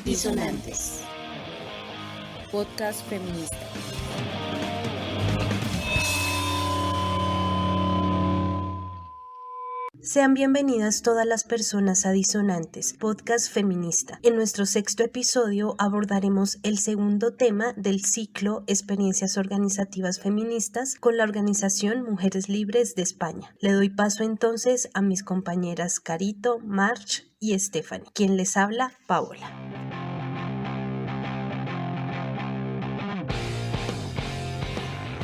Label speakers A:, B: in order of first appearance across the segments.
A: Disonantes, podcast feminista.
B: Sean bienvenidas todas las personas a Disonantes, podcast feminista. En nuestro 6º episodio abordaremos el segundo tema del ciclo Experiencias Organizativas Feministas con la organización Mujeres Libres de España. Le doy paso entonces a mis compañeras Carito, March y Stephanie. Quien les habla, Paola.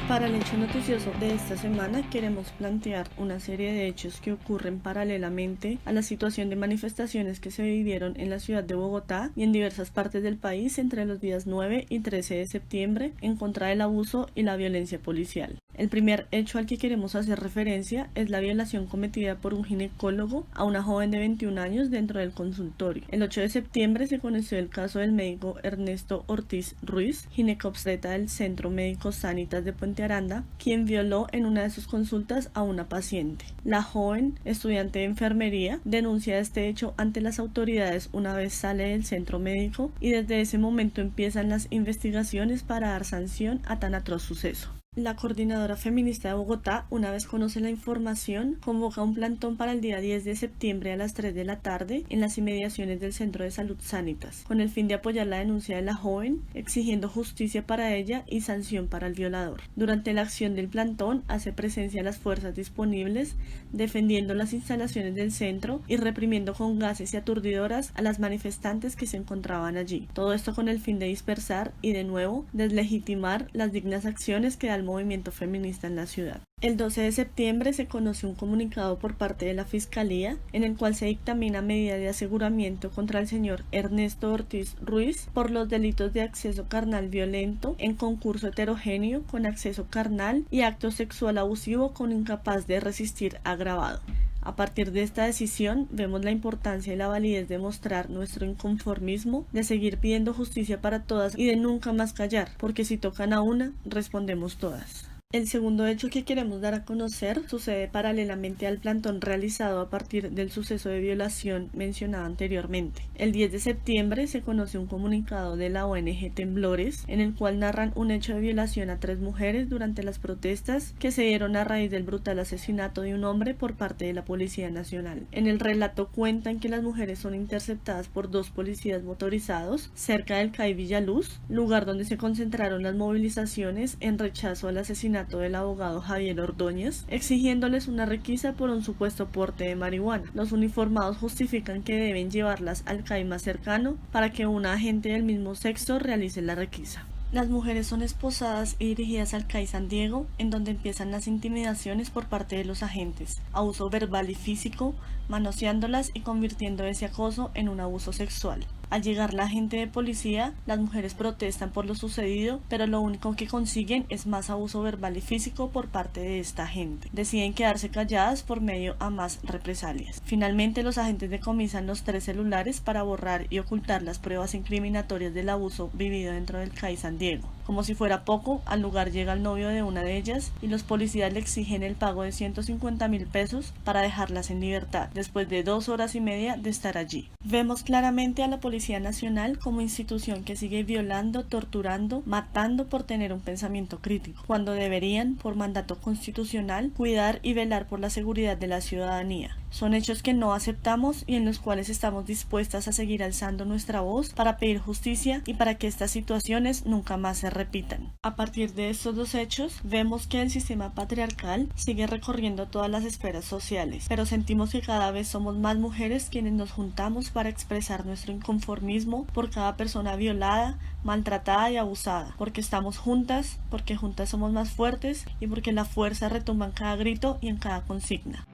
C: Para el hecho noticioso de esta semana queremos plantear una serie de hechos que ocurren paralelamente a la situación de manifestaciones que se vivieron en la ciudad de Bogotá y en diversas partes del país entre los días 9 y 13 de septiembre en contra del abuso y la violencia policial. El primer hecho al que queremos hacer referencia es la violación cometida por un ginecólogo a una joven de 21 años dentro del consultorio. El 8 de septiembre se conoció el caso del médico Ernesto Ortiz Ruiz, ginecobstetra del Centro Médico Sanitas de Puente Aranda, quien violó en una de sus consultas a una paciente. La joven, estudiante de enfermería, denuncia este hecho ante las autoridades una vez sale del centro médico y desde ese momento empiezan las investigaciones para dar sanción a tan atroz suceso. La Coordinadora Feminista de Bogotá, una vez conoce la información, convoca un plantón para el día 10 de septiembre a las 3 de la tarde en las inmediaciones del Centro de Salud Sanitas, con el fin de apoyar la denuncia de la joven, exigiendo justicia para ella y sanción para el violador. Durante la acción del plantón hace presencia las fuerzas disponibles, defendiendo las instalaciones del centro y reprimiendo con gases y aturdidoras a las manifestantes que se encontraban allí. Todo esto con el fin de dispersar y de nuevo deslegitimar las dignas acciones que da el movimiento feminista en la ciudad. El 12 de septiembre se conoce un comunicado por parte de la Fiscalía en el cual se dictamina medida de aseguramiento contra el señor Ernesto Ortiz Ruiz por los delitos de acceso carnal violento en concurso heterogéneo con acceso carnal y acto sexual abusivo con incapaz de resistir agravado. A partir de esta decisión, vemos la importancia y la validez de mostrar nuestro inconformismo, de seguir pidiendo justicia para todas y de nunca más callar, porque si tocan a una, respondemos todas. El segundo hecho que queremos dar a conocer sucede paralelamente al plantón realizado a partir del suceso de violación mencionado anteriormente. El 10 de septiembre se conoce un comunicado de la ONG Temblores en el cual narran un hecho de violación a 3 mujeres durante las protestas que se dieron a raíz del brutal asesinato de un hombre por parte de la Policía Nacional. En el relato cuentan que las mujeres son interceptadas por 2 policías motorizados cerca del CAI Villaluz, lugar donde se concentraron las movilizaciones en rechazo al asesinato del abogado Javier Ordóñez, exigiéndoles una requisa por un supuesto porte de marihuana. Los uniformados justifican que deben llevarlas al CAI más cercano para que una agente del mismo sexo realice la requisa. Las mujeres son esposadas y dirigidas al CAI San Diego, en donde empiezan las intimidaciones por parte de los agentes, abuso verbal y físico, manoseándolas y convirtiendo ese acoso en un abuso sexual. Al llegar la agente de policía, las mujeres protestan por lo sucedido, pero lo único que consiguen es más abuso verbal y físico por parte de esta agente. Deciden quedarse calladas por medio a más represalias. Finalmente, los agentes decomisan los 3 celulares para borrar y ocultar las pruebas incriminatorias del abuso vivido dentro del CAI San Diego. Como si fuera poco, al lugar llega el novio de una de ellas y los policías le exigen el pago de 150.000 pesos para dejarlas en libertad, después de 2 horas y media de estar allí. Vemos claramente a la Policía Nacional como institución que sigue violando, torturando, matando por tener un pensamiento crítico, cuando deberían, por mandato constitucional, cuidar y velar por la seguridad de la ciudadanía. Son hechos que no aceptamos y en los cuales estamos dispuestas a seguir alzando nuestra voz para pedir justicia y para que estas situaciones nunca más se repitan. A partir de estos 2 hechos, vemos que el sistema patriarcal sigue recorriendo todas las esferas sociales, pero sentimos que cada vez somos más mujeres quienes nos juntamos para expresar nuestro inconformismo por cada persona violada, maltratada y abusada, porque estamos juntas, porque juntas somos más fuertes y porque la fuerza retumba en cada grito y en cada consigna.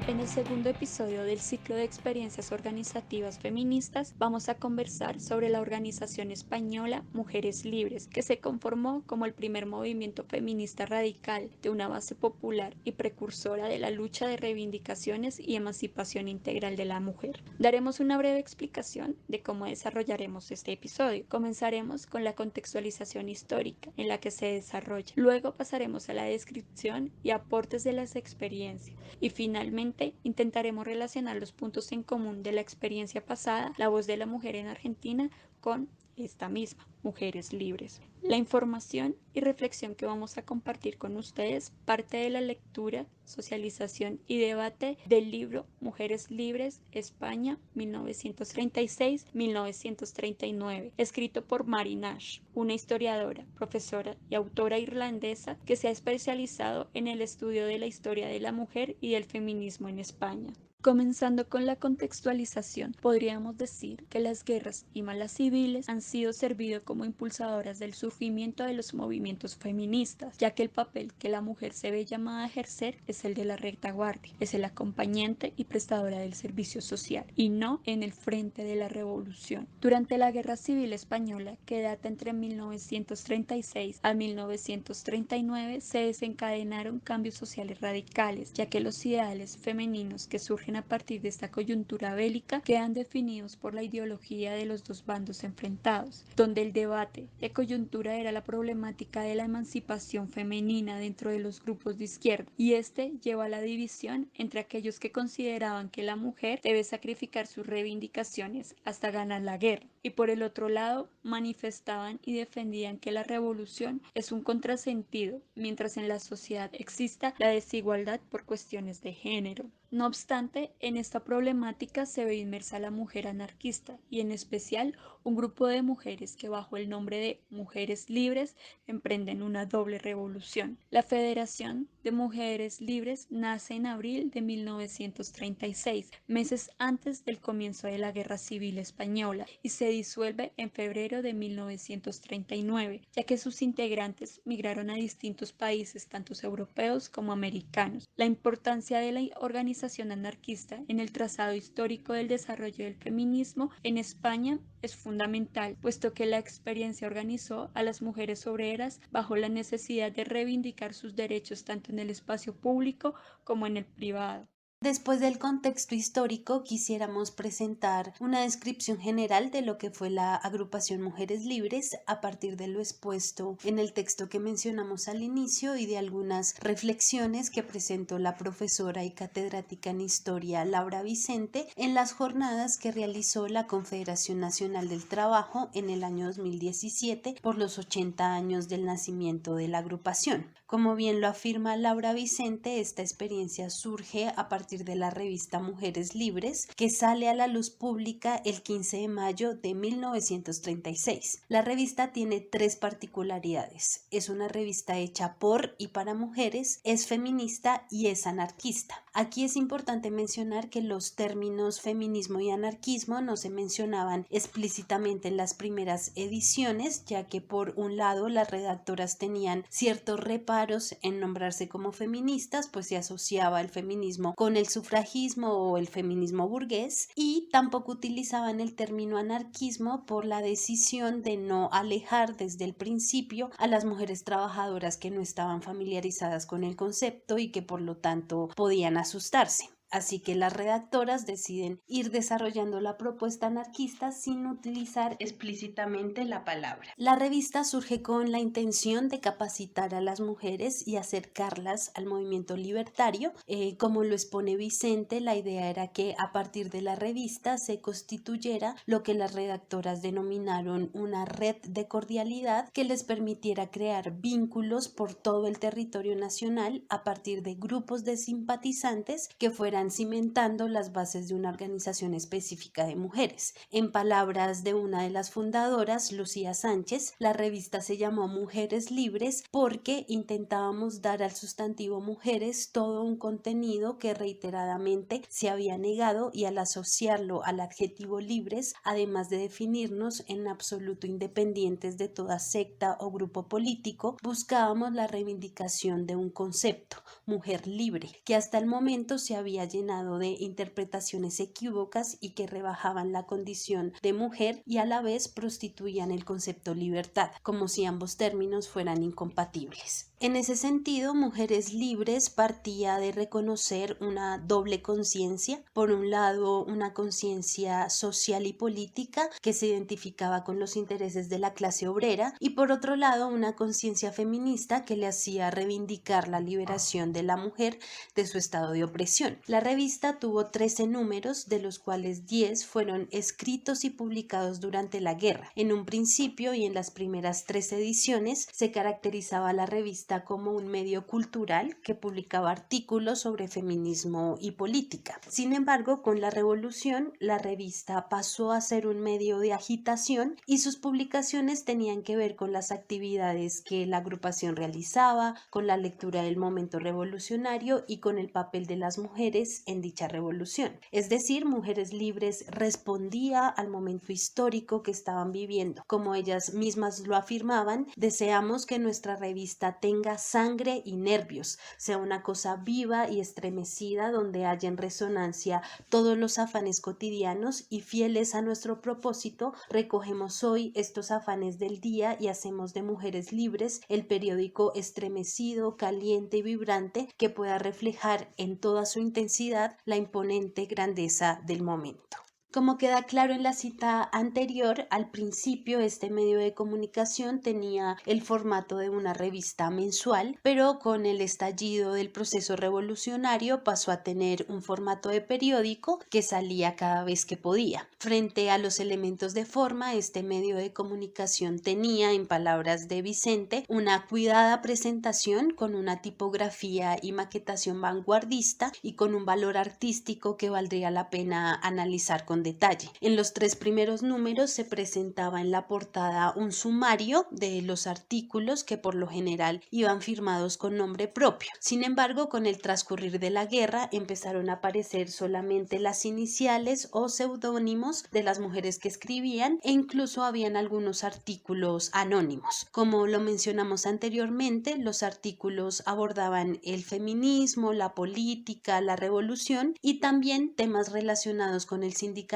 D: En el segundo episodio del ciclo de experiencias organizativas feministas vamos a conversar sobre la organización española Mujeres Libres, que se conformó como el primer movimiento feminista radical de una base popular y precursora de la lucha de reivindicaciones y emancipación integral de la mujer. Daremos una breve explicación de cómo desarrollaremos este episodio. Comenzaremos con la contextualización histórica en la que se desarrolla. Luego pasaremos a la descripción y aportes de las experiencias. Y finalmente intentaremos relacionar los puntos en común de la experiencia pasada, la voz de la mujer en Argentina, con esta misma, Mujeres Libres. La información y reflexión que vamos a compartir con ustedes parte de la lectura, socialización y debate del libro Mujeres Libres, España, 1936-1939, escrito por Mary Nash, una historiadora, profesora y autora irlandesa que se ha especializado en el estudio de la historia de la mujer y del feminismo en España. Comenzando con la contextualización, podríamos decir que las guerras y malas civiles han sido servido como impulsadoras del surgimiento de los movimientos feministas, ya que el papel que la mujer se ve llamada a ejercer es el de la retaguardia, es el acompañante y prestadora del servicio social, y no en el frente de la revolución. Durante la Guerra Civil Española, que data entre 1936 a 1939, se desencadenaron cambios sociales radicales, ya que los ideales femeninos que surgen a partir de esta coyuntura bélica quedan definidos por la ideología de los dos bandos enfrentados, donde el debate de coyuntura era la problemática de la emancipación femenina dentro de los grupos de izquierda, y este lleva a la división entre aquellos que consideraban que la mujer debe sacrificar sus reivindicaciones hasta ganar la guerra, y por el otro lado manifestaban y defendían que la revolución es un contrasentido, mientras en la sociedad exista la desigualdad por cuestiones de género. No obstante, en esta problemática se ve inmersa la mujer anarquista y en especial un grupo de mujeres que bajo el nombre de Mujeres Libres emprenden una doble revolución. La Federación de Mujeres Libres nace en abril de 1936, meses antes del comienzo de la Guerra Civil Española, y se disuelve en febrero de 1939, ya que sus integrantes migraron a distintos países, tanto europeos como americanos. La importancia de la organización anarquista en el trazado histórico del desarrollo del feminismo en España es fundamental, puesto que la experiencia organizó a las mujeres obreras bajo la necesidad de reivindicar sus derechos tanto en el espacio público como en el privado.
B: Después del contexto histórico, quisiéramos presentar una descripción general de lo que fue la agrupación Mujeres Libres a partir de lo expuesto en el texto que mencionamos al inicio y de algunas reflexiones que presentó la profesora y catedrática en Historia Laura Vicente en las jornadas que realizó la Confederación Nacional del Trabajo en el año 2017 por los 80 años del nacimiento de la agrupación. Como bien lo afirma Laura Vicente, esta experiencia surge a partir de la revista Mujeres Libres, que sale a la luz pública el 15 de mayo de 1936. La revista tiene 3 particularidades. Es una revista hecha por y para mujeres, es feminista y es anarquista. Aquí es importante mencionar que los términos feminismo y anarquismo no se mencionaban explícitamente en las primeras ediciones, ya que por un lado las redactoras tenían ciertos reparos en nombrarse como feministas, pues se asociaba el feminismo con el sufragismo o el feminismo burgués, y tampoco utilizaban el término anarquismo por la decisión de no alejar desde el principio a las mujeres trabajadoras que no estaban familiarizadas con el concepto y que por lo tanto podían asustarse. Así que las redactoras deciden ir desarrollando la propuesta anarquista sin utilizar explícitamente la palabra. La revista surge con la intención de capacitar a las mujeres y acercarlas al movimiento libertario. Como lo expone Vicente, la idea era que a partir de la revista se constituyera lo que las redactoras denominaron una red de cordialidad que les permitiera crear vínculos por todo el territorio nacional a partir de grupos de simpatizantes que fueran cimentando las bases de una organización específica de mujeres. En palabras de una de las fundadoras, Lucía Sánchez, la revista se llamó Mujeres Libres porque intentábamos dar al sustantivo mujeres todo un contenido que reiteradamente se había negado, y al asociarlo al adjetivo libres, además de definirnos en absoluto independientes de toda secta o grupo político, buscábamos la reivindicación de un concepto, mujer libre, que hasta el momento se había había llenado de interpretaciones equívocas y que rebajaban la condición de mujer y a la vez prostituían el concepto libertad, como si ambos términos fueran incompatibles. En ese sentido, Mujeres Libres partía de reconocer una doble conciencia, por un lado una conciencia social y política que se identificaba con los intereses de la clase obrera y por otro lado una conciencia feminista que le hacía reivindicar la liberación de la mujer de su estado de opresión. La revista tuvo 13 números, de los cuales 10 fueron escritos y publicados durante la guerra. En un principio y en las primeras 3 ediciones se caracterizaba la revista como un medio cultural que publicaba artículos sobre feminismo y política. Sin embargo, con la revolución, la revista pasó a ser un medio de agitación y sus publicaciones tenían que ver con las actividades que la agrupación realizaba, con la lectura del momento revolucionario y con el papel de las mujeres en dicha revolución. Es decir, Mujeres Libres respondía al momento histórico que estaban viviendo. Como ellas mismas lo afirmaban, deseamos que nuestra revista tenga sangre y nervios, sea una cosa viva y estremecida donde haya en resonancia todos los afanes cotidianos y fieles a nuestro propósito, recogemos hoy estos afanes del día y hacemos de Mujeres Libres el periódico estremecido, caliente y vibrante que pueda reflejar en toda su intensidad la imponente grandeza del momento. Como queda claro en la cita anterior, al principio este medio de comunicación tenía el formato de una revista mensual, pero con el estallido del proceso revolucionario pasó a tener un formato de periódico que salía cada vez que podía. Frente a los elementos de forma, este medio de comunicación tenía, en palabras de Vicente, una cuidada presentación con una tipografía y maquetación vanguardista y con un valor artístico que valdría la pena analizar con detalle. En los 3 primeros números se presentaba en la portada un sumario de los artículos que por lo general iban firmados con nombre propio. Sin embargo, con el transcurrir de la guerra empezaron a aparecer solamente las iniciales o seudónimos de las mujeres que escribían e incluso habían algunos artículos anónimos. Como lo mencionamos anteriormente, los artículos abordaban el feminismo, la política, la revolución y también temas relacionados con el sindicalismo,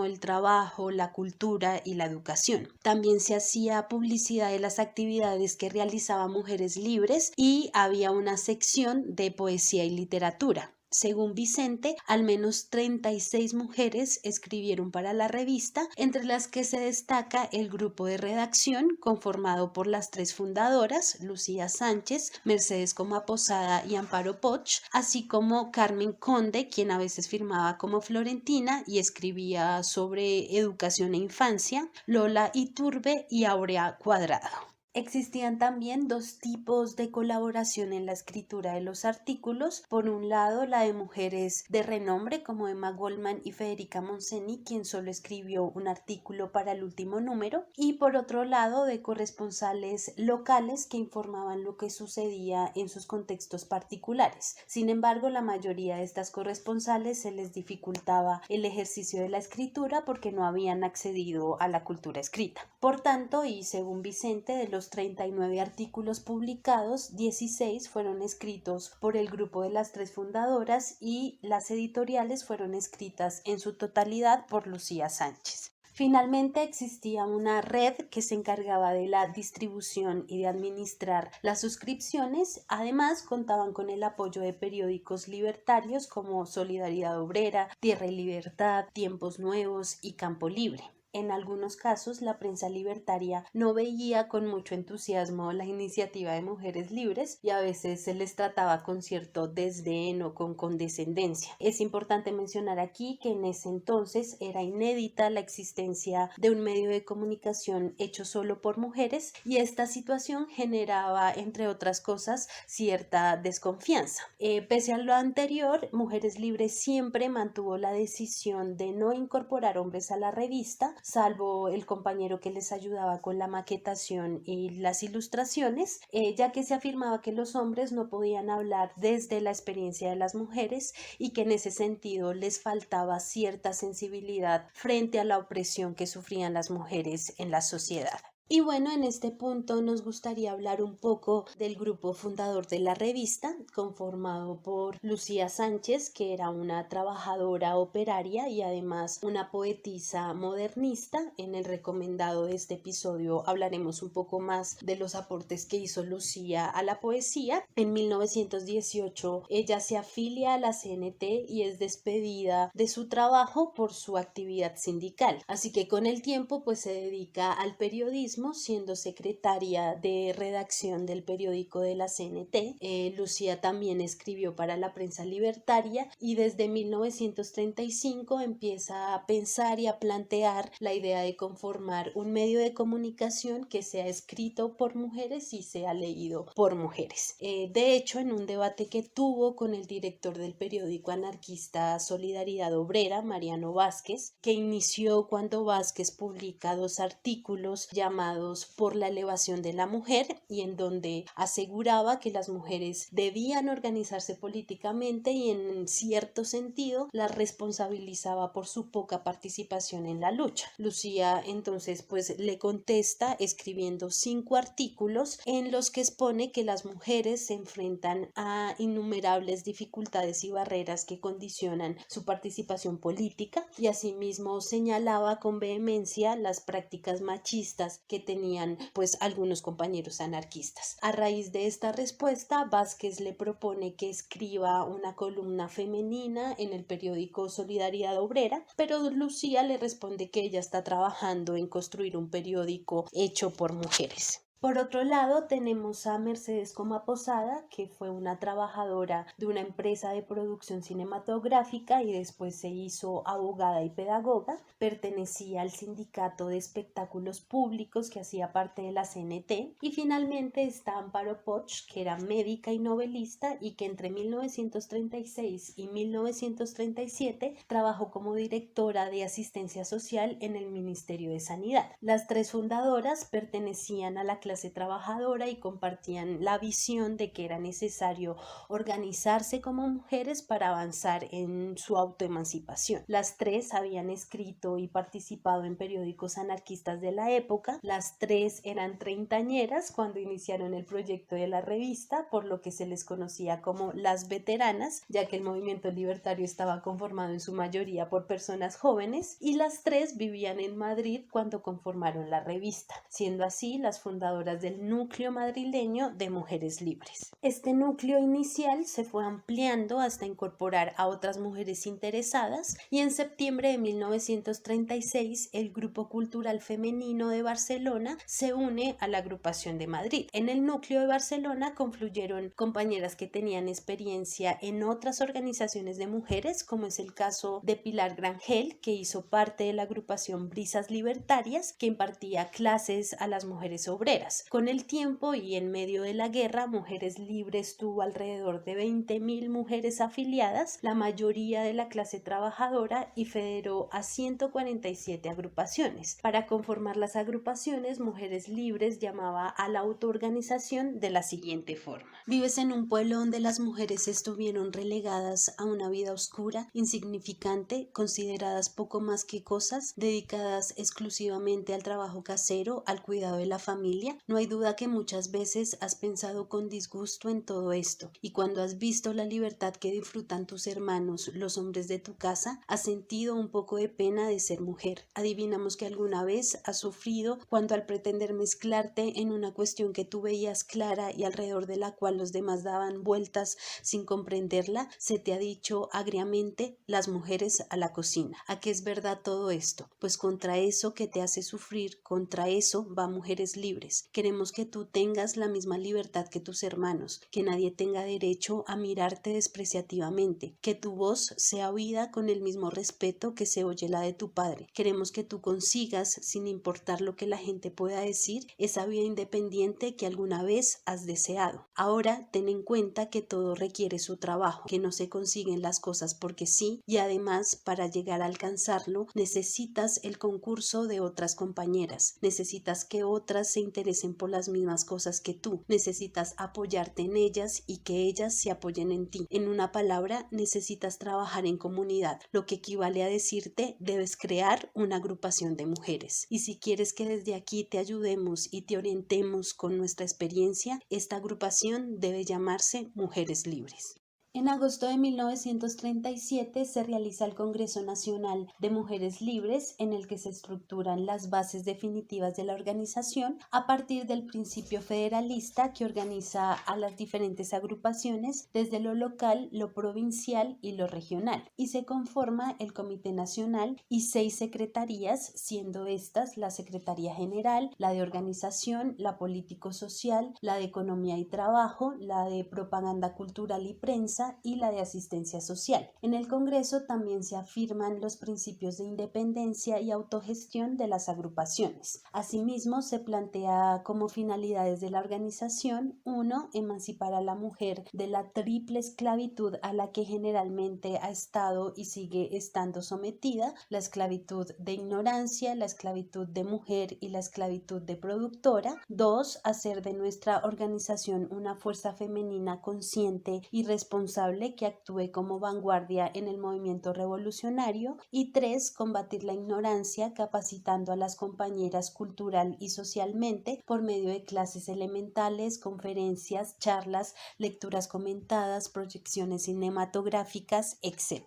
B: el trabajo, la cultura y la educación. También se hacía publicidad de las actividades que realizaban Mujeres Libres y había una sección de poesía y literatura. Según Vicente, al menos 36 mujeres escribieron para la revista, entre las que se destaca el grupo de redacción conformado por las 3 fundadoras, Lucía Sánchez, Mercedes Coma Posada y Amparo Poch, así como Carmen Conde, quien a veces firmaba como Florentina y escribía sobre educación e infancia, Lola Iturbe y Aurea Cuadrado. Existían también 2 tipos de colaboración en la escritura de los artículos. Por un lado, la de mujeres de renombre como Emma Goldman y Federica Montseny, quien solo escribió un artículo para el último número, y por otro lado, de corresponsales locales que informaban lo que sucedía en sus contextos particulares. Sin embargo, la mayoría de estas corresponsales se les dificultaba el ejercicio de la escritura porque no habían accedido a la cultura escrita. Por tanto, y según Vicente, de los 39 artículos publicados, 16 fueron escritos por el grupo de las 3 fundadoras y las editoriales fueron escritas en su totalidad por Lucía Sánchez. Finalmente existía una red que se encargaba de la distribución y de administrar las suscripciones. Además, contaban con el apoyo de periódicos libertarios como Solidaridad Obrera, Tierra y Libertad, Tiempos Nuevos y Campo Libre. En algunos casos, la prensa libertaria no veía con mucho entusiasmo la iniciativa de Mujeres Libres y a veces se les trataba con cierto desdén o con condescendencia. Es importante mencionar aquí que en ese entonces era inédita la existencia de un medio de comunicación hecho solo por mujeres y esta situación generaba, entre otras cosas, cierta desconfianza. Pese a lo anterior, Mujeres Libres siempre mantuvo la decisión de no incorporar hombres a la revista, salvo el compañero que les ayudaba con la maquetación y las ilustraciones, ya que se afirmaba que los hombres no podían hablar desde la experiencia de las mujeres y que en ese sentido les faltaba cierta sensibilidad frente a la opresión que sufrían las mujeres en la sociedad. Y bueno, en este punto nos gustaría hablar un poco del grupo fundador de la revista, conformado por Lucía Sánchez, que era una trabajadora operaria y además una poetisa modernista. En el recomendado de este episodio hablaremos un poco más de los aportes que hizo Lucía a la poesía. En 1918 ella se afilia a la CNT y es despedida de su trabajo por su actividad sindical. Así que con el tiempo pues se dedica al periodismo, siendo secretaria de redacción del periódico de la CNT. Lucía también escribió para la prensa libertaria y desde 1935 empieza a pensar y a plantear la idea de conformar un medio de comunicación que sea escrito por mujeres y sea leído por mujeres. De hecho, en un debate que tuvo con el director del periódico anarquista Solidaridad Obrera, Mariano Vázquez, que inició cuando Vázquez publica 2 artículos llamados Por la elevación de la mujer, y en donde aseguraba que las mujeres debían organizarse políticamente y en cierto sentido las responsabilizaba por su poca participación en la lucha. Lucía entonces pues le contesta escribiendo 5 artículos en los que expone que las mujeres se enfrentan a innumerables dificultades y barreras que condicionan su participación política, y asimismo señalaba con vehemencia las prácticas machistas que tenían pues algunos compañeros anarquistas. A raíz de esta respuesta, Vázquez le propone que escriba una columna femenina en el periódico Solidaridad Obrera, pero Lucía le responde que ella está trabajando en construir un periódico hecho por mujeres. Por otro lado, tenemos a Mercedes Coma Posada, que fue una trabajadora de una empresa de producción cinematográfica y después se hizo abogada y pedagoga. Pertenecía al sindicato de espectáculos públicos que hacía parte de la CNT. Y finalmente está Amparo Poch, que era médica y novelista y que entre 1936 y 1937 trabajó como directora de asistencia social en el Ministerio de Sanidad. Las 3 fundadoras pertenecían a la clase trabajadora y compartían la visión de que era necesario organizarse como mujeres para avanzar en su autoemancipación. Las 3 habían escrito y participado en periódicos anarquistas de la época. Las 3 eran treintañeras cuando iniciaron el proyecto de la revista, por lo que se les conocía como las veteranas, ya que el movimiento libertario estaba conformado en su mayoría por personas jóvenes, y las 3 vivían en Madrid cuando conformaron la revista, siendo así las fundadoras del núcleo madrileño de Mujeres Libres. Este núcleo inicial se fue ampliando hasta incorporar a otras mujeres interesadas, y en septiembre de 1936 el Grupo Cultural Femenino de Barcelona se une a la agrupación de Madrid. En el núcleo de Barcelona confluyeron compañeras que tenían experiencia en otras organizaciones de mujeres, como es el caso de Pilar Grangel, que hizo parte de la agrupación Brisas Libertarias, que impartía clases a las mujeres obreras. Con el tiempo y en medio de la guerra, Mujeres Libres tuvo alrededor de 20.000 mujeres afiliadas, la mayoría de la clase trabajadora, y federó a 147 agrupaciones. Para conformar las agrupaciones, Mujeres Libres llamaba a la autoorganización de la siguiente forma: vives en un pueblo donde las mujeres estuvieron relegadas a una vida oscura, insignificante, consideradas poco más que cosas, dedicadas exclusivamente al trabajo casero, al cuidado de la familia. No hay duda que muchas veces has pensado con disgusto en todo esto, y cuando has visto la libertad que disfrutan tus hermanos, los hombres de tu casa, has sentido un poco de pena de ser mujer. Adivinamos que alguna vez has sufrido cuando, al pretender mezclarte en una cuestión que tú veías clara y alrededor de la cual los demás daban vueltas sin comprenderla, se te ha dicho agriamente: las mujeres a la cocina. ¿A qué es verdad todo esto? Pues contra eso que te hace sufrir, contra eso va Mujeres Libres. Queremos que tú tengas la misma libertad que tus hermanos, que nadie tenga derecho a mirarte despreciativamente, que tu voz sea oída con el mismo respeto que se oye la de tu padre. Queremos que tú consigas, sin importar lo que la gente pueda decir, esa vida independiente que alguna vez has deseado. Ahora ten en cuenta que todo requiere su trabajo, que no se consiguen las cosas porque sí, y además para llegar a alcanzarlo necesitas el concurso de otras compañeras, necesitas que otras se interesen interesen por las mismas cosas que tú. Necesitas apoyarte en ellas y que ellas se apoyen en ti. En una palabra, necesitas trabajar en comunidad, lo que equivale a decirte, debes crear una agrupación de mujeres. Y si quieres que desde aquí te ayudemos y te orientemos con nuestra experiencia, esta agrupación debe llamarse Mujeres Libres. En agosto de 1937 se realiza el Congreso Nacional de Mujeres Libres, en el que se estructuran las bases definitivas de la organización a partir del principio federalista que organiza a las diferentes agrupaciones desde lo local, lo provincial y lo regional, y se conforma el Comité Nacional y 6 secretarías, siendo estas la Secretaría General, la de Organización, la Político-Social, la de Economía y Trabajo, la de Propaganda Cultural y Prensa y la de asistencia social. En el Congreso también se afirman los principios de independencia y autogestión de las agrupaciones. Asimismo, se plantea como finalidades de la organización: 1. Emancipar a la mujer de la triple esclavitud a la que generalmente ha estado y sigue estando sometida: la esclavitud de ignorancia, la esclavitud de mujer y la esclavitud de productora. 2. Hacer de nuestra organización una fuerza femenina consciente y responsable que actúe como vanguardia en el movimiento revolucionario. Y 3. Combatir la ignorancia, capacitando a las compañeras cultural y socialmente por medio de clases elementales, conferencias, charlas, lecturas comentadas, proyecciones cinematográficas, etc.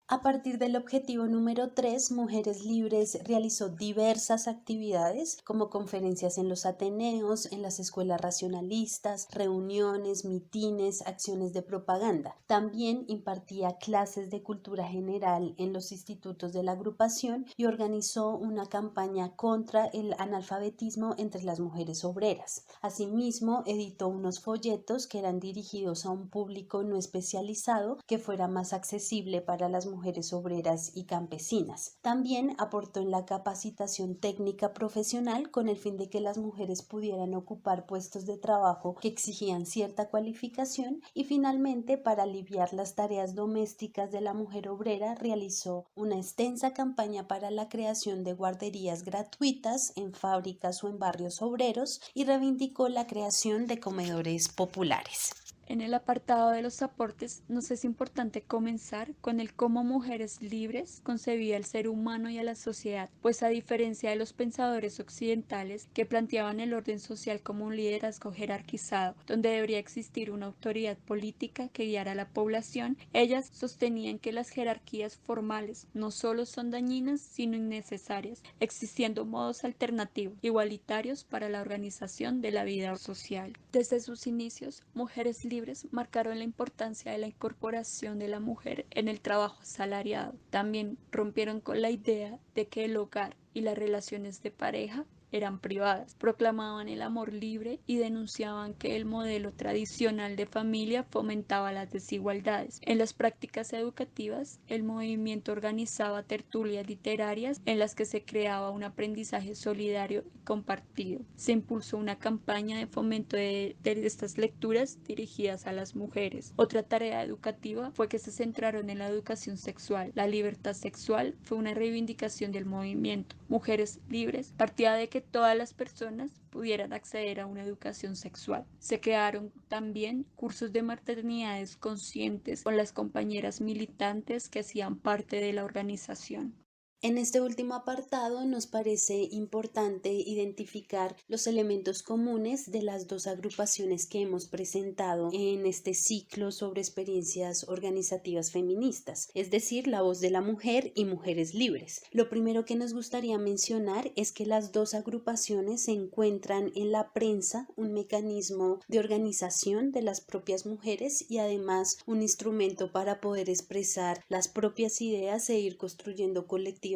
B: A partir del objetivo número 3, Mujeres Libres realizó diversas actividades como conferencias en los ateneos, en las escuelas racionalistas, reuniones, mitines, acciones de propaganda. También impartía clases de cultura general en los institutos de la agrupación y organizó una campaña contra el analfabetismo entre las mujeres obreras. Asimismo, editó unos folletos que eran dirigidos a un público no especializado que fuera más accesible para las mujeres obreras y campesinas. También aportó en la capacitación técnica profesional con el fin de que las mujeres pudieran ocupar puestos de trabajo que exigían cierta cualificación, y finalmente, para aliviar las tareas domésticas de la mujer obrera, realizó una extensa campaña para la creación de guarderías gratuitas en fábricas o en barrios obreros y reivindicó la creación de comedores populares.
D: En el apartado de los aportes nos es importante comenzar con el cómo Mujeres Libres concebía al ser humano y a la sociedad, pues a diferencia de los pensadores occidentales que planteaban el orden social como un liderazgo jerarquizado, donde debería existir una autoridad política que guiara a la población, ellas sostenían que las jerarquías formales no solo son dañinas, sino innecesarias, existiendo modos alternativos, igualitarios para la organización de la vida social. Desde sus inicios, Mujeres Libres marcaron la importancia de la incorporación de la mujer en el trabajo asalariado. También rompieron con la idea de que el hogar y las relaciones de pareja eran privadas, proclamaban el amor libre y denunciaban que el modelo tradicional de familia fomentaba las desigualdades. En las prácticas educativas, el movimiento organizaba tertulias literarias en las que se creaba un aprendizaje solidario y compartido. Se impulsó una campaña de fomento de estas lecturas dirigidas a las mujeres. Otra tarea educativa fue que se centraron en la educación sexual. La libertad sexual fue una reivindicación del movimiento. Mujeres Libres partía de que todas las personas pudieran acceder a una educación sexual. Se crearon también cursos de maternidades conscientes con las compañeras militantes que hacían parte de la organización.
B: En este último apartado nos parece importante identificar los elementos comunes de las dos agrupaciones que hemos presentado en este ciclo sobre experiencias organizativas feministas, es decir, La Voz de la Mujer y Mujeres Libres. Lo primero que nos gustaría mencionar es que las dos agrupaciones se encuentran en la prensa, un mecanismo de organización de las propias mujeres y además un instrumento para poder expresar las propias ideas e ir construyendo colectivamente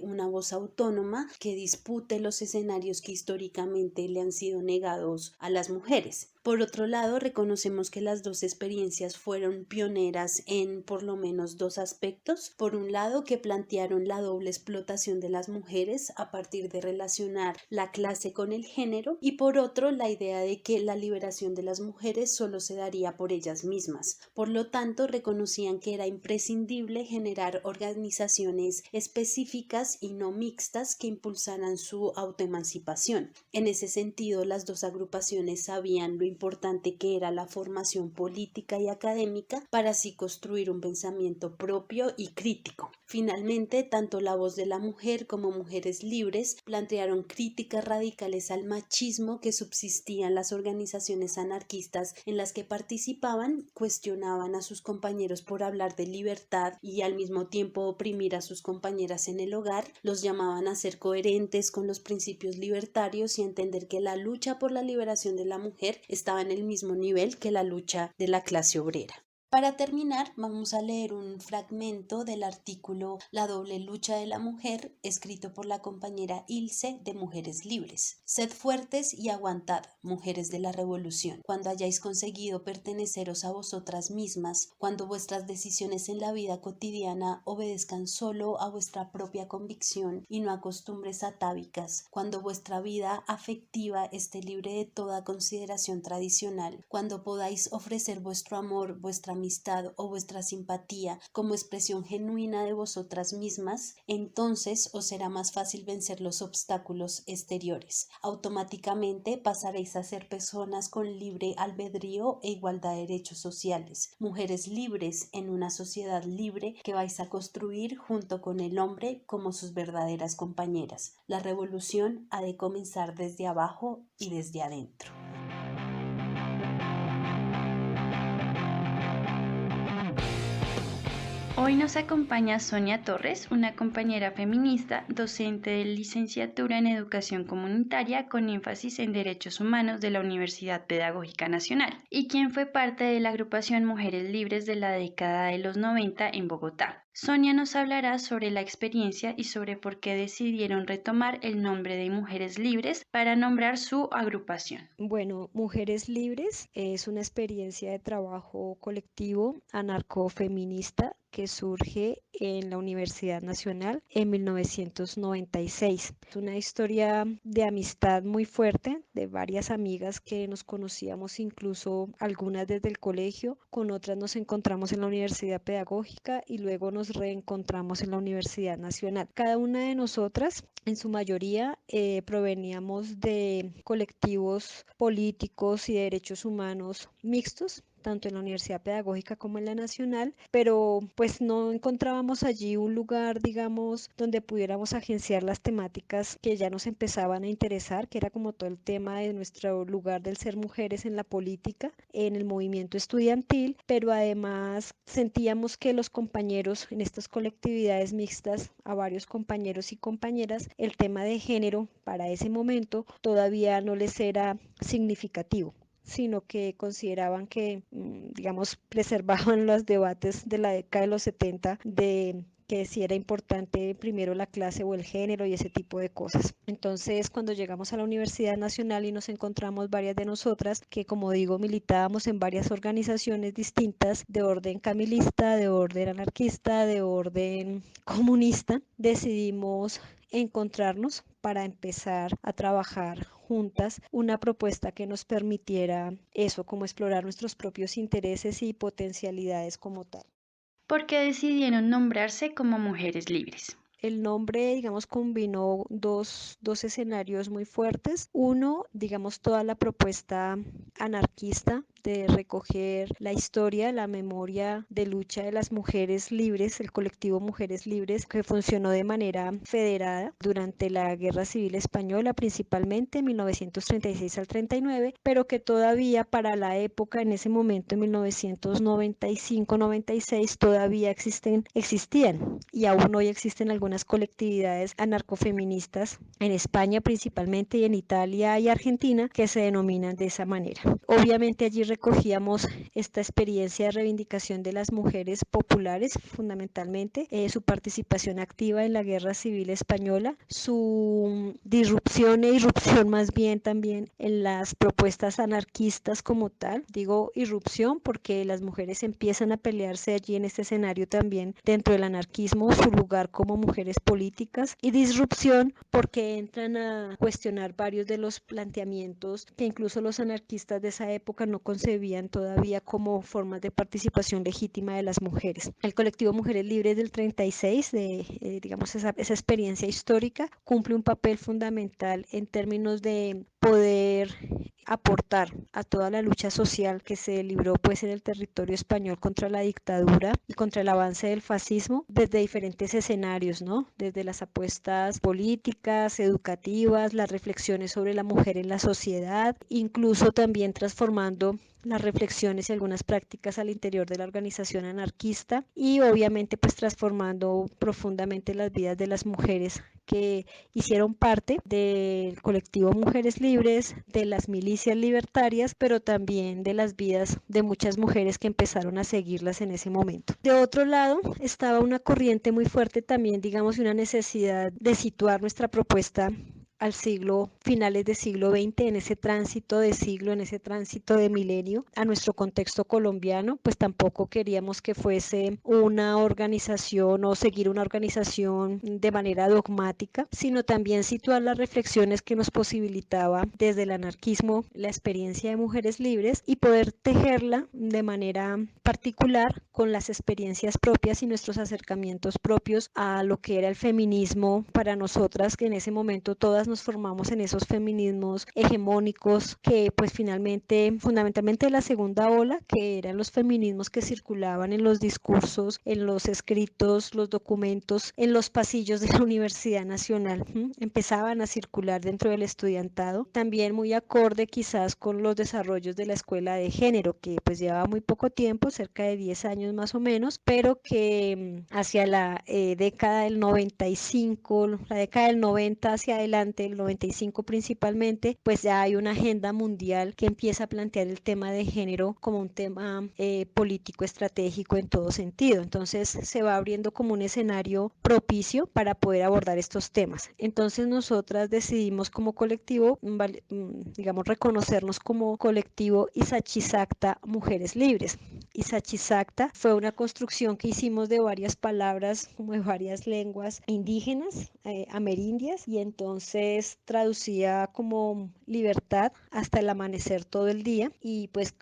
B: una voz autónoma que dispute los escenarios que históricamente le han sido negados a las mujeres. Por otro lado, reconocemos que las dos experiencias fueron pioneras en por lo menos dos aspectos. Por un lado, que plantearon la doble explotación de las mujeres a partir de relacionar la clase con el género, y por otro, la idea de que la liberación de las mujeres solo se daría por ellas mismas. Por lo tanto, reconocían que era imprescindible generar organizaciones específicas y no mixtas que impulsaran su autoemancipación. En ese sentido, las dos agrupaciones sabían lo importante que era la formación política y académica para así construir un pensamiento propio y crítico. Finalmente, tanto La Voz de la Mujer como Mujeres Libres plantearon críticas radicales al machismo que subsistía en las organizaciones anarquistas en las que participaban, cuestionaban a sus compañeros por hablar de libertad y al mismo tiempo oprimir a sus compañeras en el hogar, los llamaban a ser coherentes con los principios libertarios y a entender que la lucha por la liberación de la mujer estaba en el mismo nivel que la lucha de la clase obrera. Para terminar, vamos a leer un fragmento del artículo La doble lucha de la mujer, escrito por la compañera Ilse de Mujeres Libres. Sed fuertes y aguantad, mujeres de la revolución, cuando hayáis conseguido perteneceros a vosotras mismas, cuando vuestras decisiones en la vida cotidiana obedezcan solo a vuestra propia convicción y no a costumbres atávicas, cuando vuestra vida afectiva esté libre de toda consideración tradicional, cuando podáis ofrecer vuestro amor, vuestra amistad o vuestra simpatía como expresión genuina de vosotras mismas, entonces os será más fácil vencer los obstáculos exteriores. Automáticamente pasaréis a ser personas con libre albedrío e igualdad de derechos sociales, mujeres libres en una sociedad libre que vais a construir junto con el hombre como sus verdaderas compañeras. La revolución ha de comenzar desde abajo y desde adentro.
E: Hoy nos acompaña Sonia Torres, una compañera feminista, docente de licenciatura en Educación Comunitaria con énfasis en Derechos Humanos de la Universidad Pedagógica Nacional y quien fue parte de la agrupación Mujeres Libres de la década de los 90 en Bogotá. Sonia nos hablará sobre la experiencia y sobre por qué decidieron retomar el nombre de Mujeres Libres para nombrar su agrupación.
F: Bueno, Mujeres Libres es una experiencia de trabajo colectivo anarcofeminista que surge en la Universidad Nacional en 1996. Es una historia de amistad muy fuerte de varias amigas que nos conocíamos incluso algunas desde el colegio, con otras nos encontramos en la Universidad Pedagógica y luego nos reencontramos en la Universidad Nacional. Cada una de nosotras, en su mayoría, proveníamos de colectivos políticos y de derechos humanos mixtos, tanto en la Universidad Pedagógica como en la Nacional, pero pues no encontrábamos allí un lugar, digamos, donde pudiéramos agenciar las temáticas que ya nos empezaban a interesar, que era como todo el tema de nuestro lugar del ser mujeres en la política, en el movimiento estudiantil, pero además sentíamos que los compañeros en estas colectividades mixtas, a varios compañeros y compañeras, el tema de género para ese momento todavía no les era significativo, sino que consideraban que, digamos, preservaban los debates de la década de los 70 de que si era importante primero la clase o el género y ese tipo de cosas. Entonces, cuando llegamos a la Universidad Nacional y nos encontramos varias de nosotras que, como digo, militábamos en varias organizaciones distintas de orden camilista, de orden anarquista, de orden comunista, decidimos encontrarnos para empezar a trabajar juntas una propuesta que nos permitiera eso, como explorar nuestros propios intereses y potencialidades como tal.
E: ¿Por qué decidieron nombrarse como Mujeres Libres?
F: El nombre, digamos, combinó dos escenarios muy fuertes. Uno, digamos, toda la propuesta anarquista de recoger la historia, la memoria de lucha de las mujeres libres, el colectivo Mujeres Libres, que funcionó de manera federada durante la Guerra Civil Española, principalmente en 1936 al 39, pero que todavía para la época, en ese momento, en 1995-96, todavía existían y aún hoy existen algunas algunas colectividades anarcofeministas en España principalmente y en Italia y Argentina que se denominan de esa manera. Obviamente allí recogíamos esta experiencia de reivindicación de las mujeres populares, fundamentalmente, su participación activa en la Guerra Civil Española, su disrupción e irrupción más bien también en las propuestas anarquistas como tal. Digo irrupción porque las mujeres empiezan a pelearse allí en este escenario también dentro del anarquismo, su lugar como mujeres políticas, y disrupción porque entran a cuestionar varios de los planteamientos que incluso los anarquistas de esa época no concebían todavía como formas de participación legítima de las mujeres. El colectivo Mujeres Libres del 36, digamos esa experiencia histórica, cumple un papel fundamental en términos de poder aportar a toda la lucha social que se libró pues en el territorio español contra la dictadura y contra el avance del fascismo desde diferentes escenarios, ¿no? Desde las apuestas políticas, educativas, las reflexiones sobre la mujer en la sociedad, incluso también transformando las reflexiones y algunas prácticas al interior de la organización anarquista y obviamente pues transformando profundamente las vidas de las mujeres que hicieron parte del colectivo Mujeres Libres, de las milicias libertarias, pero también de las vidas de muchas mujeres que empezaron a seguirlas en ese momento. De otro lado, estaba una corriente muy fuerte también, digamos, una necesidad de situar nuestra propuesta al finales del siglo XX, en ese tránsito de siglo, en ese tránsito de milenio, a nuestro contexto colombiano, pues tampoco queríamos que fuese una organización o seguir una organización de manera dogmática, sino también situar las reflexiones que nos posibilitaba desde el anarquismo la experiencia de Mujeres Libres y poder tejerla de manera particular con las experiencias propias y nuestros acercamientos propios a lo que era el feminismo para nosotras, que en ese momento todas nos formamos en esos feminismos hegemónicos que pues fundamentalmente de la segunda ola, que eran los feminismos que circulaban en los discursos, en los escritos, los documentos, en los pasillos de la Universidad Nacional, empezaban a circular dentro del estudiantado, también muy acorde quizás con los desarrollos de la escuela de género, que pues llevaba muy poco tiempo, cerca de 10 años más o menos, pero que hacia la década del 95, la década del 90 hacia adelante, el 95 principalmente, pues ya hay una agenda mundial que empieza a plantear el tema de género como un tema político estratégico en todo sentido. Entonces se va abriendo como un escenario propicio para poder abordar estos temas. Entonces nosotras decidimos como colectivo, digamos, reconocernos como colectivo Isachisacta Mujeres Libres. Isachisacta fue una construcción que hicimos de varias palabras, como de varias lenguas indígenas, amerindias, y entonces traducía como libertad hasta el amanecer todo el día, y pues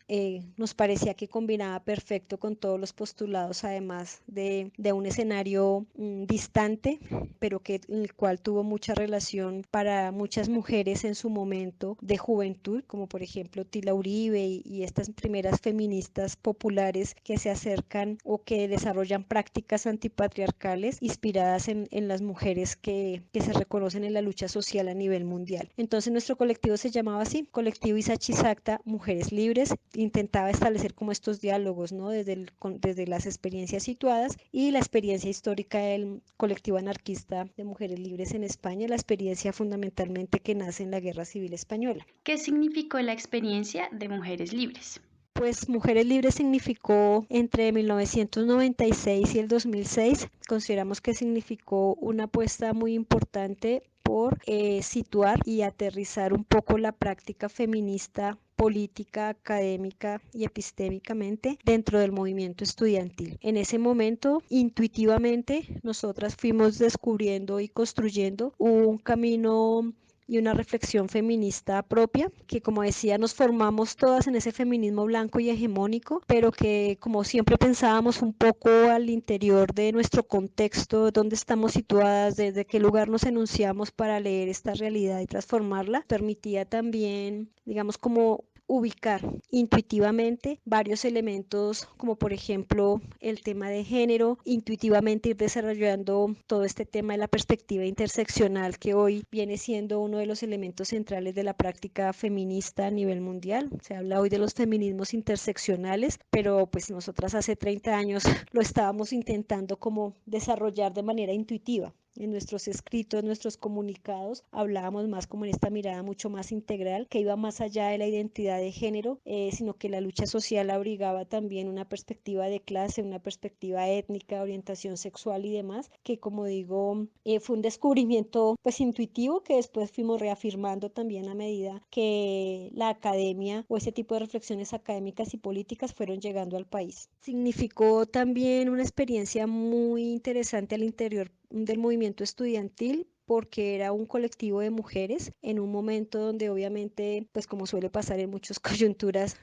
F: nos parecía que combinaba perfecto con todos los postulados, además de un escenario distante, pero que en el cual tuvo mucha relación para muchas mujeres en su momento de juventud, como por ejemplo Tila Uribe y estas primeras feministas populares que se acercan o que desarrollan prácticas antipatriarcales inspiradas en las mujeres que se reconocen en la lucha social a nivel mundial. Entonces nuestro colectivo se llamaba así, Colectivo Isachisacta Mujeres Libres. Intentaba establecer como estos diálogos, ¿no? desde las experiencias situadas y la experiencia histórica del colectivo anarquista de Mujeres Libres en España, la experiencia fundamentalmente que nace en la Guerra Civil Española.
E: ¿Qué significó la experiencia de Mujeres Libres?
F: Pues Mujeres Libres significó entre 1996 y el 2006, consideramos que significó una apuesta muy importante por situar y aterrizar un poco la práctica feminista política, académica y epistémicamente dentro del movimiento estudiantil. En ese momento, intuitivamente, nosotras fuimos descubriendo y construyendo un camino y una reflexión feminista propia, que como decía nos formamos todas en ese feminismo blanco y hegemónico, pero que como siempre pensábamos un poco al interior de nuestro contexto, dónde estamos situadas, desde qué lugar nos enunciamos para leer esta realidad y transformarla, permitía también, digamos, como ubicar intuitivamente varios elementos, como por ejemplo el tema de género, intuitivamente ir desarrollando todo este tema de la perspectiva interseccional, que hoy viene siendo uno de los elementos centrales de la práctica feminista a nivel mundial. Se habla hoy de los feminismos interseccionales, pero pues nosotras hace 30 años lo estábamos intentando como desarrollar de manera intuitiva. en nuestros escritos, en nuestros comunicados, hablábamos más como en esta mirada mucho más integral, que iba más allá de la identidad de género, sino que la lucha social abrigaba también una perspectiva de clase, una perspectiva étnica, orientación sexual y demás, que como digo, fue un descubrimiento pues intuitivo que después fuimos reafirmando también a medida que la academia o ese tipo de reflexiones académicas y políticas fueron llegando al país. Significó también una experiencia muy interesante al interior del movimiento estudiantil, porque era un colectivo de mujeres en un momento donde obviamente, pues como suele pasar en muchas coyunturas,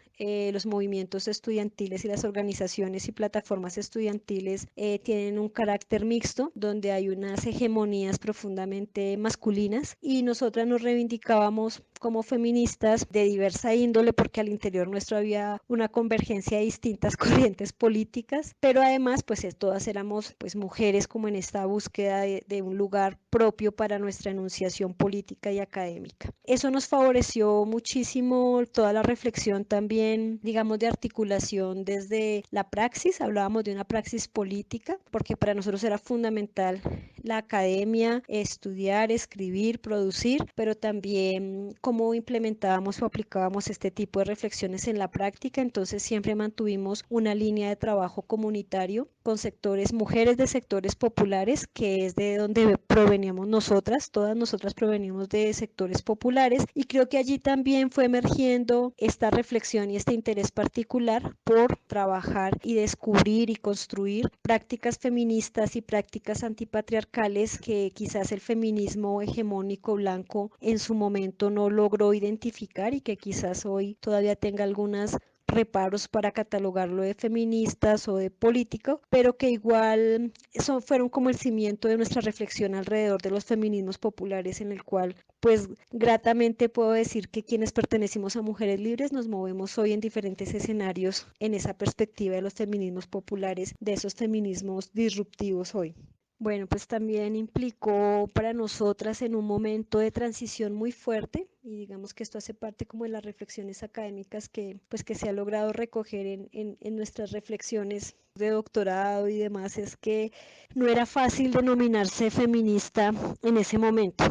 F: los movimientos estudiantiles y las organizaciones y plataformas estudiantiles tienen un carácter mixto, donde hay unas hegemonías profundamente masculinas y nosotras nos reivindicábamos como feministas de diversa índole porque al interior nuestro había una convergencia de distintas corrientes políticas, pero además pues todas éramos pues mujeres como en esta búsqueda de un lugar propio para nuestra enunciación política y académica. Eso nos favoreció muchísimo toda la reflexión también, digamos, de articulación desde la praxis, hablábamos de una praxis política, porque para nosotros era fundamental la academia, estudiar, escribir, producir, pero también cómo implementábamos o aplicábamos este tipo de reflexiones en la práctica. Entonces siempre mantuvimos una línea de trabajo comunitario con sectores, mujeres de sectores populares, que es de donde proveníamos nosotras, todas nosotras provenimos de sectores populares, y creo que allí también fue emergiendo esta reflexión y este interés particular por trabajar y descubrir y construir prácticas feministas y prácticas antipatriarcales que quizás el feminismo hegemónico blanco en su momento no logró identificar y que quizás hoy todavía tenga algunas reparos para catalogarlo de feministas o de político, pero que igual fueron como el cimiento de nuestra reflexión alrededor de los feminismos populares, en el cual pues gratamente puedo decir que quienes pertenecimos a Mujeres Libres nos movemos hoy en diferentes escenarios en esa perspectiva de los feminismos populares, de esos feminismos disruptivos hoy. Bueno, pues también implicó para nosotras en un momento de transición muy fuerte, y digamos que esto hace parte como de las reflexiones académicas que se ha logrado recoger en nuestras reflexiones de doctorado y demás, es que no era fácil denominarse feminista en ese momento.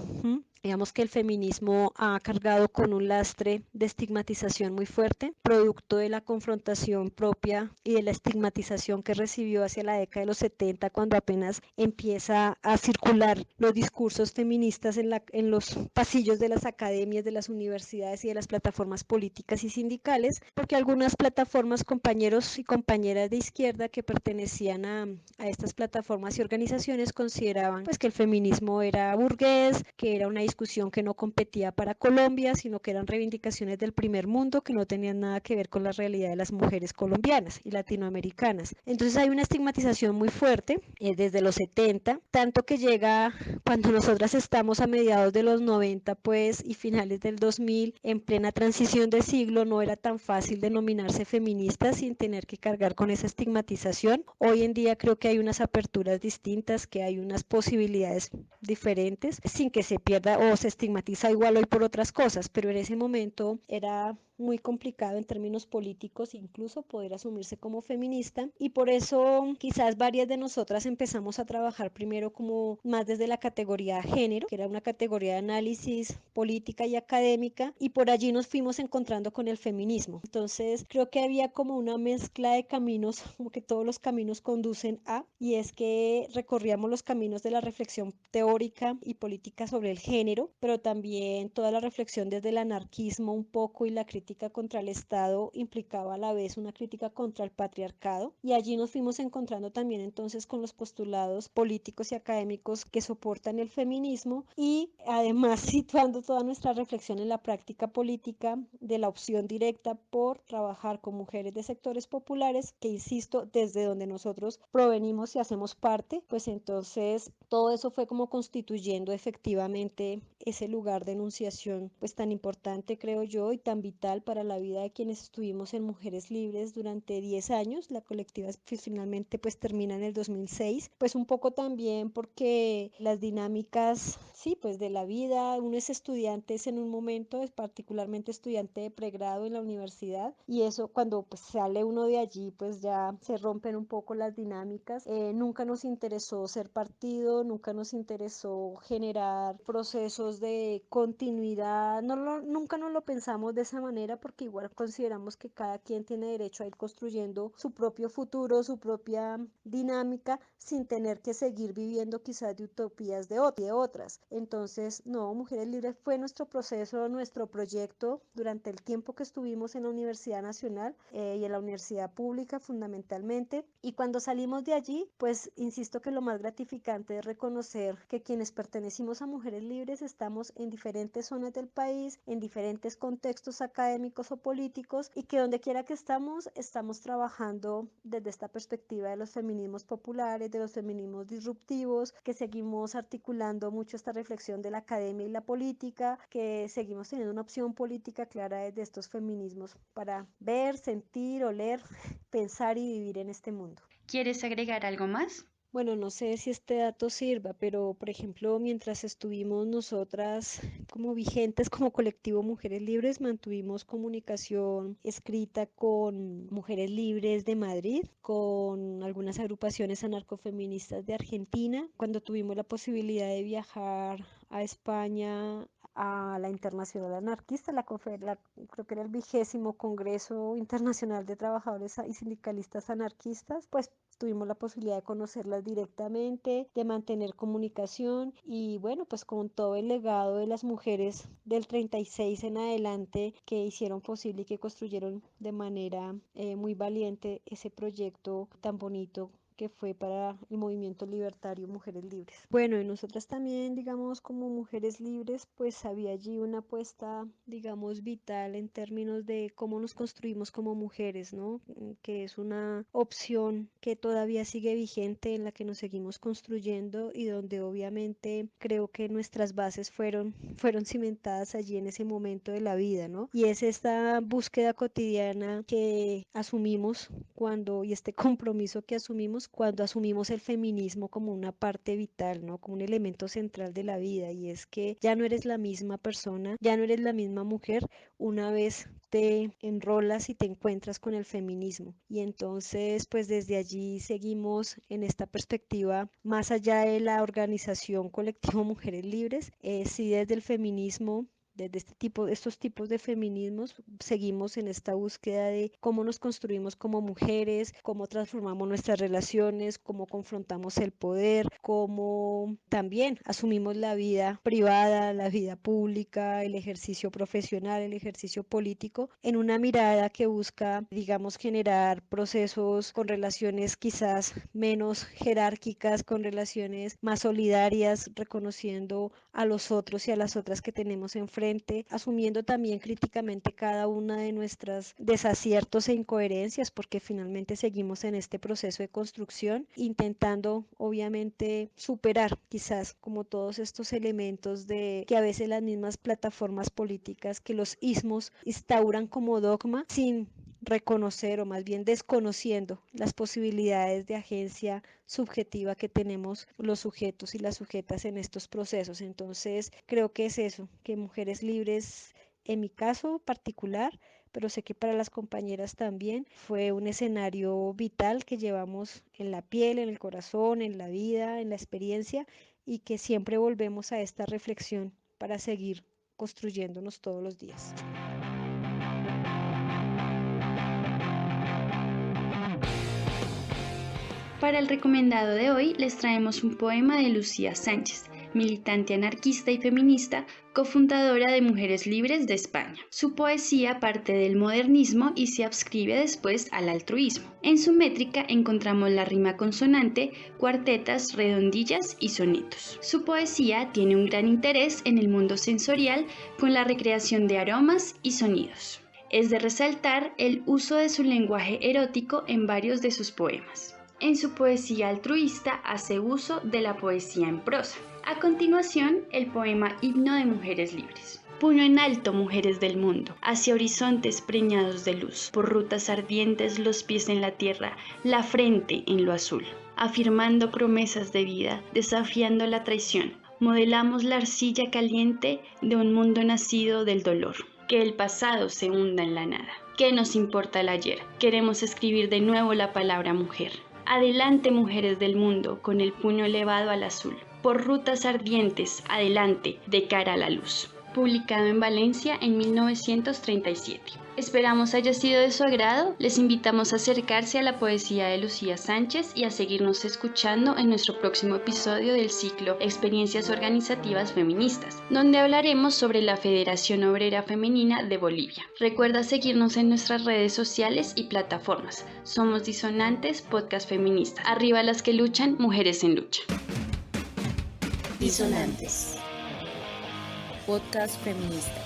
F: Digamos que el feminismo ha cargado con un lastre de estigmatización muy fuerte, producto de la confrontación propia y de la estigmatización que recibió hacia la década de los 70, cuando apenas empieza a circular los discursos feministas en los pasillos de las academias, de las universidades y de las plataformas políticas y sindicales, porque algunas plataformas, compañeros y compañeras de izquierda que pertenecían a estas plataformas y organizaciones consideraban pues que el feminismo era burgués, que era una discusión que no competía para Colombia, sino que eran reivindicaciones del primer mundo que no tenían nada que ver con la realidad de las mujeres colombianas y latinoamericanas. Entonces hay una estigmatización muy fuerte desde los 70, tanto que llega cuando nosotras estamos a mediados de los 90 pues y finales del 2000, en plena transición de siglo, no era tan fácil denominarse feminista sin tener que cargar con esa estigmatización. Hoy en día creo que hay unas aperturas distintas, que hay unas posibilidades diferentes, sin que se pierda o se estigmatiza igual hoy por otras cosas, pero en ese momento era muy complicado en términos políticos incluso poder asumirse como feminista, y por eso quizás varias de nosotras empezamos a trabajar primero como más desde la categoría género, que era una categoría de análisis política y académica, y por allí nos fuimos encontrando con el feminismo. Entonces creo que había como una mezcla de caminos, como que todos los caminos conducen a, y es que recorríamos los caminos de la reflexión teórica y política sobre el género, pero también toda la reflexión desde el anarquismo un poco, y la crítica contra el Estado implicaba a la vez una crítica contra el patriarcado, y allí nos fuimos encontrando también entonces con los postulados políticos y académicos que soportan el feminismo, y además situando toda nuestra reflexión en la práctica política de la opción directa por trabajar con mujeres de sectores populares, que insisto, desde donde nosotros provenimos y hacemos parte, pues entonces todo eso fue como constituyendo efectivamente ese lugar de enunciación pues tan importante, creo yo, y tan vital fundamental para la vida de quienes estuvimos en Mujeres Libres durante 10 años. La colectiva finalmente pues termina en el 2006, pues un poco también porque las dinámicas, sí, pues de la vida, uno es estudiante en un momento, es particularmente estudiante de pregrado en la universidad, y eso cuando pues sale uno de allí pues ya se rompen un poco las dinámicas. Nunca nos interesó ser partido, nunca nos interesó generar procesos de continuidad, nunca nos lo pensamos de esa manera porque igual consideramos que cada quien tiene derecho a ir construyendo su propio futuro, su propia dinámica, sin tener que seguir viviendo quizás de utopías de otras. Entonces, no, Mujeres Libres fue nuestro proceso, nuestro proyecto durante el tiempo que estuvimos en la Universidad Nacional y en la universidad pública fundamentalmente. Y cuando salimos de allí, pues insisto que lo más gratificante es reconocer que quienes pertenecimos a Mujeres Libres estamos en diferentes zonas del país, en diferentes contextos académicos o políticos, y que donde quiera que estamos trabajando desde esta perspectiva de los feminismos populares, de los feminismos disruptivos, que seguimos articulando mucho esta reflexión de la academia y la política, que seguimos teniendo una opción política clara desde estos feminismos para ver, sentir, oler, pensar y vivir en este mundo.
E: ¿Quieres agregar algo más?
F: Bueno, no sé si este dato sirva, pero por ejemplo, mientras estuvimos nosotras como vigentes como colectivo Mujeres Libres, mantuvimos comunicación escrita con Mujeres Libres de Madrid, con algunas agrupaciones anarcofeministas de Argentina. Cuando tuvimos la posibilidad de viajar a España, a la Internacional Anarquista, creo que era el 20º Congreso Internacional de Trabajadores y Sindicalistas Anarquistas, pues tuvimos la posibilidad de conocerlas directamente, de mantener comunicación, y bueno, pues con todo el legado de las mujeres del 36 en adelante que hicieron posible y que construyeron de manera muy valiente ese proyecto tan bonito que fue para el movimiento libertario Mujeres Libres. Bueno, y nosotras también, digamos, como Mujeres Libres, pues había allí una apuesta, digamos, vital en términos de cómo nos construimos como mujeres, ¿no? Que es una opción que todavía sigue vigente, en la que nos seguimos construyendo y donde obviamente creo que nuestras bases fueron cimentadas allí en ese momento de la vida, ¿no? Y es esta búsqueda cotidiana que asumimos y este compromiso que asumimos cuando asumimos el feminismo como una parte vital, ¿no? Como un elemento central de la vida, y es que ya no eres la misma persona, ya no eres la misma mujer una vez te enrolas y te encuentras con el feminismo. Y entonces, pues desde allí seguimos en esta perspectiva, más allá de la organización colectivo Mujeres Libres, sí desde el feminismo. Desde estos tipos de feminismos, seguimos en esta búsqueda de cómo nos construimos como mujeres, cómo transformamos nuestras relaciones, cómo confrontamos el poder, cómo también asumimos la vida privada, la vida pública, el ejercicio profesional, el ejercicio político, en una mirada que busca, digamos, generar procesos con relaciones quizás menos jerárquicas, con relaciones más solidarias, reconociendo a los otros y a las otras que tenemos enfrente, asumiendo también críticamente cada una de nuestras desaciertos e incoherencias, porque finalmente seguimos en este proceso de construcción, intentando obviamente superar quizás como todos estos elementos de que a veces las mismas plataformas políticas, que los ismos instauran como dogma, sin reconocer o más bien desconociendo las posibilidades de agencia subjetiva que tenemos los sujetos y las sujetas en estos procesos. Entonces creo que es eso, que Mujeres Libres, en mi caso particular, pero sé que para las compañeras también, fue un escenario vital que llevamos en la piel, en el corazón, en la vida, en la experiencia, y que siempre volvemos a esta reflexión para seguir construyéndonos todos los días.
E: Para el recomendado de hoy les traemos un poema de Lucía Sánchez, militante anarquista y feminista, cofundadora de Mujeres Libres de España. Su poesía parte del modernismo y se adscribe después al altruismo. En su métrica encontramos la rima consonante, cuartetas, redondillas y sonetos. Su poesía tiene un gran interés en el mundo sensorial con la recreación de aromas y sonidos. Es de resaltar el uso de su lenguaje erótico en varios de sus poemas. En su poesía altruista hace uso de la poesía en prosa. A continuación, el poema Himno de Mujeres Libres. Puño en alto, mujeres del mundo, hacia horizontes preñados de luz, por rutas ardientes, los pies en la tierra, la frente en lo azul. Afirmando promesas de vida, desafiando la traición, modelamos la arcilla caliente de un mundo nacido del dolor. Que el pasado se hunda en la nada. ¿Qué nos importa el ayer? Queremos escribir de nuevo la palabra mujer. Adelante, mujeres del mundo, con el puño elevado al azul. Por rutas ardientes, adelante, de cara a la luz. Publicado en Valencia en 1937. Esperamos haya sido de su agrado. Les invitamos a acercarse a la poesía de Lucía Sánchez y a seguirnos escuchando en nuestro próximo episodio del ciclo Experiencias Organizativas Feministas, donde hablaremos sobre la Federación Obrera Femenina de Bolivia. Recuerda seguirnos en nuestras redes sociales y plataformas. Somos Disonantes, podcast feminista. Arriba las que luchan, mujeres en lucha.
A: Disonantes. Podcast feminista.